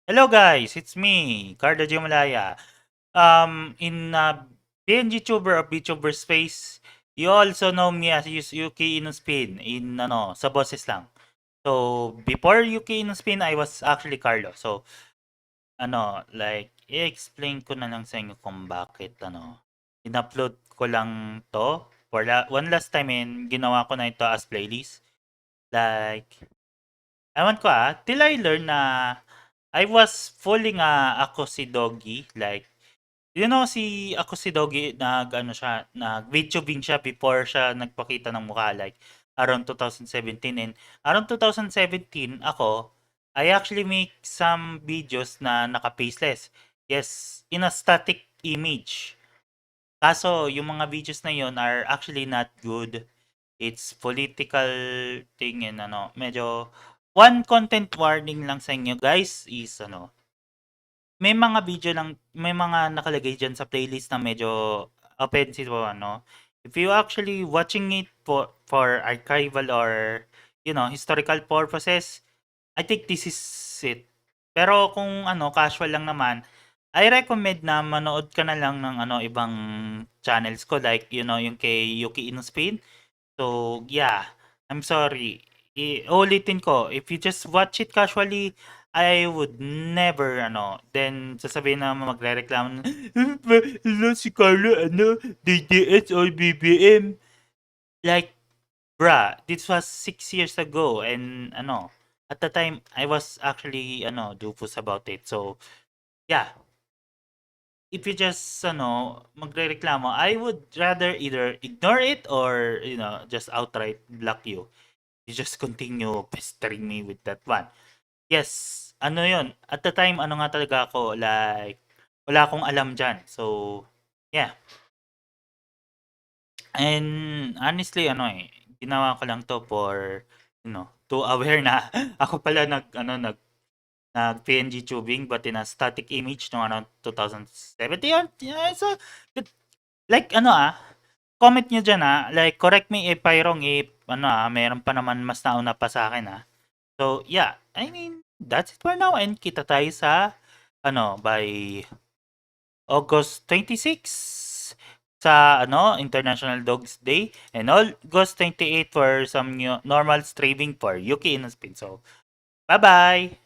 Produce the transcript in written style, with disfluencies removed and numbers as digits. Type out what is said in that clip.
Hello guys, it's me, Carlo Jimalaya. In PNG tuber or VTuber space, you also know me as Yuki Inuspin in sa boses lang. So before Yuki Inuspin, I was actually Carlo. So i-explain ko na lang sa inyo kung bakit in-upload ko lang to for one last time and ginawa ko na ito as playlist. Like, ewan ko till I learn na I was fooling ako si Doggy. Like, si ako si Doggy, siya, nag-VTubing siya before siya nagpakita ng mukha. Like, around 2017. And around 2017, I actually make some videos na naka-faceless. Yes, in a static image. Kaso, yung mga videos na yon are actually not good. It's political thing and medyo one content warning lang sa inyo guys is may mga nakalagay diyan sa playlist na medyo offensive If you actually watching it for archival or historical purposes, I think this is it. Pero kung casual lang naman, I recommend na manood ka na lang ng ibang channels ko like yung kay Yuki Inuspin. So, yeah, I'm sorry. Uulitin ko, if you just watch it casually, I would never, then sasabihin na magrereklamo na, si Carlo, DDS or BBM. Like, bruh, this was 6 years ago and, at the time, I was actually, dupus about it. So, yeah, if you just, magrereklamo, I would rather either ignore it or, just outright block you. You just continue pestering me with that one. Yes, yun, at the time, nga talaga ako, like, wala akong alam dyan. So, yeah. And honestly, ginawa ko lang to for, to aware na ako pala nag PNG tubing but in a static image no around 2017. Yeah, so, like, comment nyo dyan like, correct me if I wrong, if, meron pa naman mas nauna pa sa akin So, yeah, I mean, that's it for now and kita tayo sa, by August 26 sa, International Dogs Day and August 28 for some new, normal streaming for Yuki Inaspin. So, bye-bye!